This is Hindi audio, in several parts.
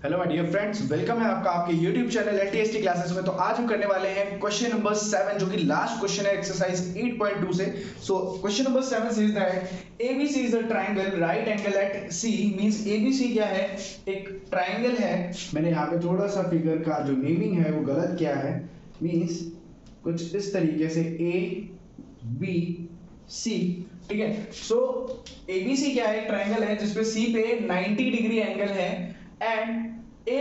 Hello my dear friends, welcome है आपका आपके यूट्यूब चैनल एलटीएसटी क्लासेस में। तो आज हम करने वाले हैं क्वेश्चन नंबर 7 जो कि लास्ट क्वेश्चन है एक्सरसाइज 8.2 से। So question number 7 says that ABC is a triangle right angle at C. Means ABC क्या है? एक ट्रायंगल है। मैंने यहाँ पे थोड़ा सा फिगर का जो नेमिंग है वो गलत किया है। मींस कुछ इस तरीके से ए बी सी, ठीक है। सो एबीसी क्या है? ट्रायंगल है जिसपे सी पे 90 डिग्री एंगल है and a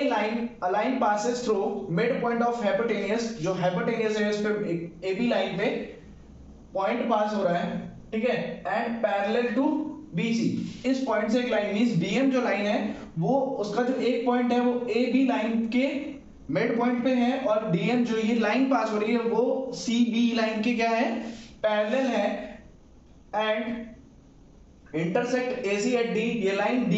line passes through midpoint of hypotenuse। जो hypotenuse है उस पे AB लाइन पे पॉइंट पास हो रहा है, ठीक है, एंड पैरेलल टू BC। इस पॉइंट से एक लाइन मींस BM जो लाइन है वो उसका जो एक पॉइंट है वो AB लाइन के मिड पॉइंट पे है और DM जो ये लाइन पास हो रही है वो CB लाइन के क्या है? पैरेलल है and intersect AC at D। ये लाइन D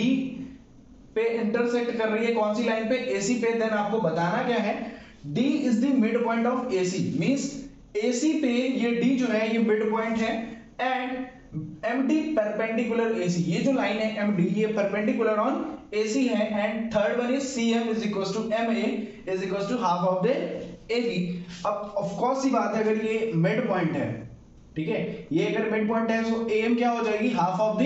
पे इंटरसेक्ट कर रही है कौन सी लाइन पे? AC पे। देन आपको बताना क्या है? D is the mid point of AC। Means AC पे ये D जो है ये मिड पॉइंट है एंड MD परपेंडिकुलर AC। ये जो लाइन है MD ये परपेंडिकुलर ऑन AC है and third one is CM is equals to MA is equals to half of the AB। अब ऑफ कोर्स सी बात है, अगर ये मिड पॉइंट है, ठीक है, ये अगर मिड पॉइंट है तो AM क्या हो जाएगी? Half of the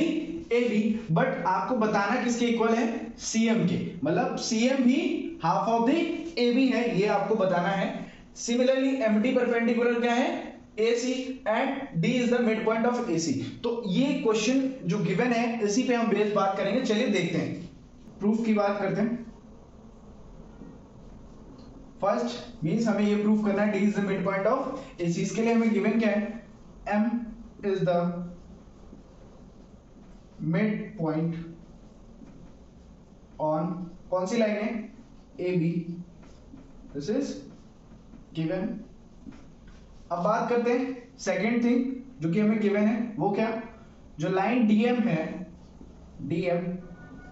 AB। But आपको बताना किसके इक्वल है? CM के। मतलब CM भी हाफ ऑफ द AB है, ये आपको बताना है। सिमिलरली MD परपेंडिकुलर क्या है? AC and D is the mid point of AC। तो ये क्वेश्चन जो गिवन है इसी पे हम बेस बात करेंगे। चलिए देखते हैं, प्रूफ की बात करते हैं। फर्स्ट मींस हमें ये प्रूफ करना है D is the mid point of AC। इसके लिए हमें गिवन क्या है? M is the mid point on कौन सी लाइन है? AB। This is given. अब बात करते हैं सेकेंड थिंग जो कि हमें गिवन है, वो क्या? जो लाइन DM है, DM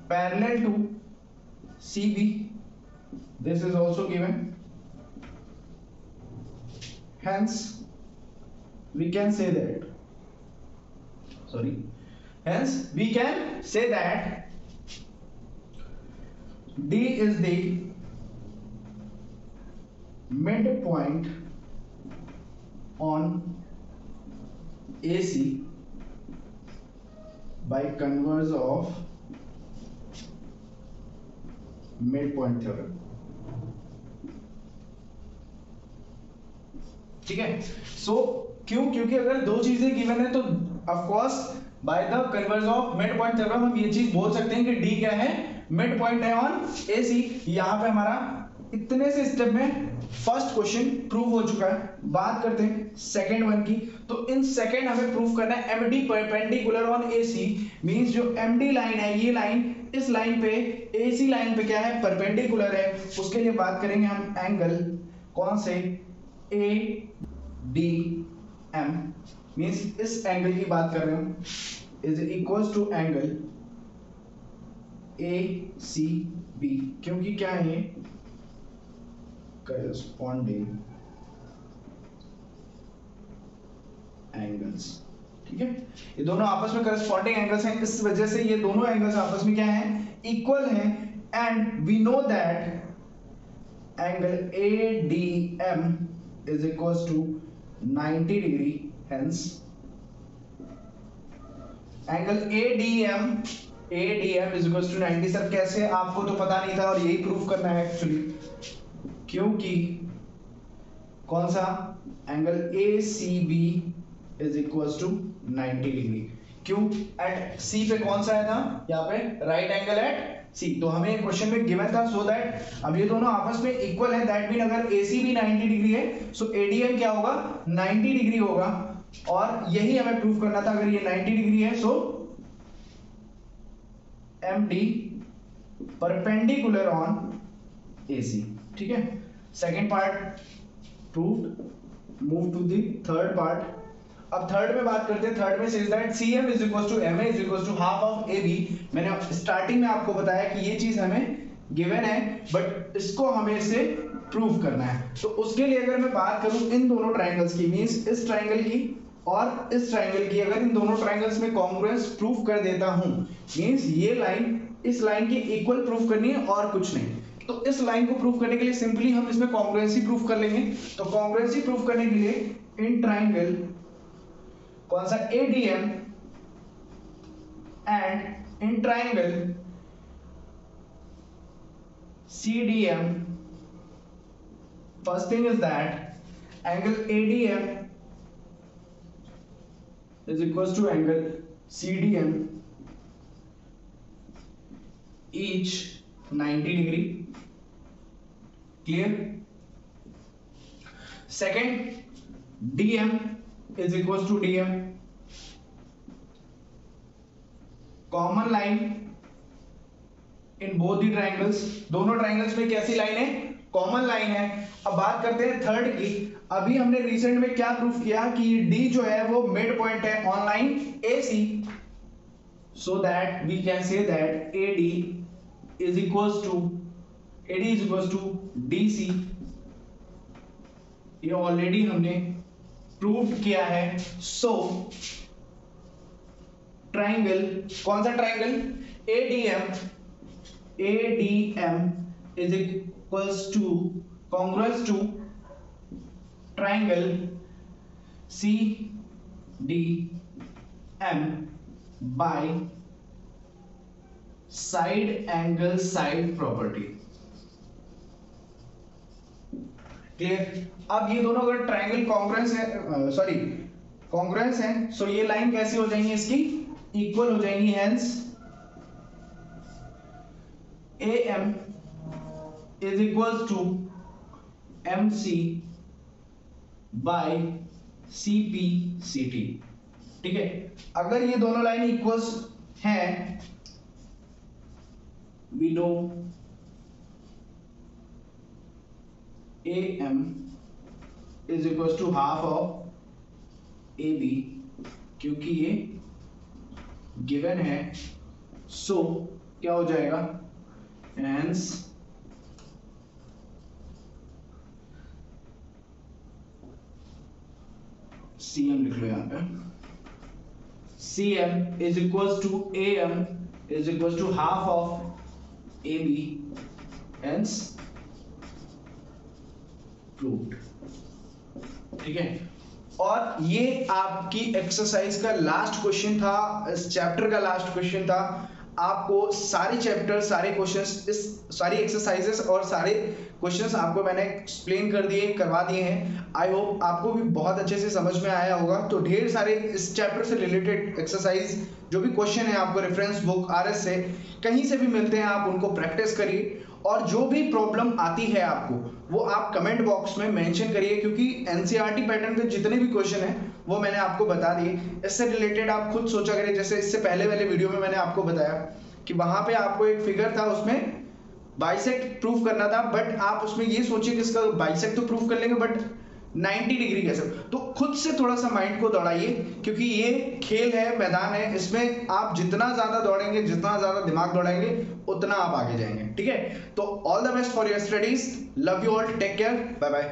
parallel to CB, this is also given. Hence we can say that D is the midpoint on AC by converse of midpoint theorem। ठीक है। सो क्योंकि अगर दो चीजें गिवन है तो of course by the converse of mid point theorem हम ये चीज बोल सकते हैं कि D क्या है? मिड पॉइंट है ऑन AC। यहां पे हमारा इतने से स्टेप में फर्स्ट क्वेश्चन प्रूव हो चुका है। बात करते हैं सेकंड वन की। तो इन सेकंड हमें प्रूव करना है MD perpendicular on AC। Means जो MD लाइन है ये लाइन इस लाइन पे AC लाइन पे क्या है? परपेंडिकुलर है। उसके लिए बात करेंगे हम एंगल कौन से? ADM। मींस इस एंगल की बात कर रहे हूं is equals to angle ACB। क्योंकि क्या है? करस्पॉन्डिंग एंगल्स, ठीक है। ये दोनों आपस में करस्पॉन्डिंग एंगल्स हैं, इस वजह से ये दोनों एंगल्स आपस में क्या हैं? इक्वल हैं and we know that angle ADM is equals to 90 degree। hence angle ADM is equals to 90। Sir कैसे? आपको तो पता नहीं था और यही प्रूफ करना है एक्चुअली, क्योंकि कौन सा? Angle ACB is equals to 90 degree. क्यों? एट C पे कौन सा है था? यहाँ पे राइट एंगल एट C। तो हमें क्वेश्चन में गिवन था सो दैट अब ये दोनों आपस में इक्वल है, दैट मीन अगर AC भी 90 डिग्री है सो ADM क्या होगा? 90 डिग्री होगा। और यही हमें प्रूफ करना था, अगर ये 90 डिग्री है so MD perpendicular on AC, ठीक है। Second part proved. Move to the third part. अब थर्ड में बात करते हैं। थर्ड में says that CM is equals to MA is equals to half of AB। मैंने स्टार्टिंग में आपको बताया कि ये चीज हमें गिवन है बट इसको हमें इसे प्रूव करना है। तो उसके लिए अगर मैं बात करूं इन दोनों ट्रायंगल्स की, मींस इस ट्रायंगल की और इस ट्रायंगल की, अगर इन दोनों ट्रायंगल्स में कॉन्ग्रुएंस प्रूफ कर देता हूं, मींस ये लाइन इस लाइन की इक्वल प्रूफ करनी है और कुछ नहीं। तो इस लाइन को प्रूव करने के लिए सिंपली हम इसमें कॉन्ग्रुएंसी प्रूफ कर लेंगे। तो कॉन्ग्रुएंसी प्रूफ करने के लिए इन ट्राइंगल कौन सा ADM and in triangle CDM, first thing is that angle ADM is equals to angle CDM each 90 degree. Clear? Second, DM is equals to DM. Common line in both the triangles. दोनों ट्राइंगल्स में कैसी लाइन है? कॉमन लाइन है। अब बात करते हैं थर्ड की। अभी हमने रिसेंट में क्या प्रूफ किया कि D जो है वो मिड पॉइंट है on line AC, so that we can say that AD is equals to DC। ये ऑलरेडी हमने प्रूव किया है। सो ट्राइंगल कौन सा triangle? ADM is equals to congruous to triangle CDM by side angle side property। Clear? अब ये दोनों अगर ट्राइंगल कॉन्ग्रुएंस है, कॉन्ग्रुएंस है, सो ये लाइन कैसी हो जाएंगी? इसकी इक्वल हो जाएंगी। Hence AM is equals to MC by CPCT। ठीक है, अगर ये दोनों लाइन इक्वल्स हैं, we know AM is equals to half of AB, क्योंकि ये गिवन है। सो क्या हो जाएगा? Hence CM लिख लो यहां पे। CM is equals to AM is equals to half of AB, hence proved। ठीक है, और ये आपकी एक्सरसाइज का लास्ट क्वेश्चन था, इस चैप्टर का लास्ट क्वेश्चन था। आपको सारे चैप्टर, सारे क्वेश्चंस, इस सारी एक्सरसाइजेस और सारे क्वेश्चंस आपको मैंने एक्सप्लेन करवा दिए हैं। आई होप आपको भी बहुत अच्छे से समझ में आया होगा। तो ढेर सारे इस चैप्टर से रिलेटेड एक्सरसाइज जो भी क्वेश्चन है आपको रेफरेंस बुक RS से कहीं से भी मिलते हैं, आप उनको प्रैक्टिस करिए। और जो भी प्रॉब्लम आती है आपको वो आप कमेंट बॉक्स में मेंशन करिए, क्योंकि NCERT पैटर्न पे जितने भी क्वेश्चन हैं वो मैंने आपको बता दिए। इससे रिलेटेड आप खुद सोचा करिए। जैसे इससे पहले वाले वीडियो में मैंने आपको बताया कि वहां पे आपको एक फिगर था, उसमें बाइसेक्ट प्रूफ करना था, बट आप उसमें ये सोचिए कि इसका बाइसेक्ट तो प्रूफ कर लेंगे बट 90 डिग्री कैसे? तो खुद से थोड़ा सा माइंड को दौड़ाइए, क्योंकि ये खेल है, मैदान है, इसमें आप जितना ज्यादा दौड़ेंगे, जितना ज्यादा दिमाग दौड़ाएंगे, उतना आप आगे जाएंगे। ठीक है, तो all the best for your studies. Love you all, take care, bye bye.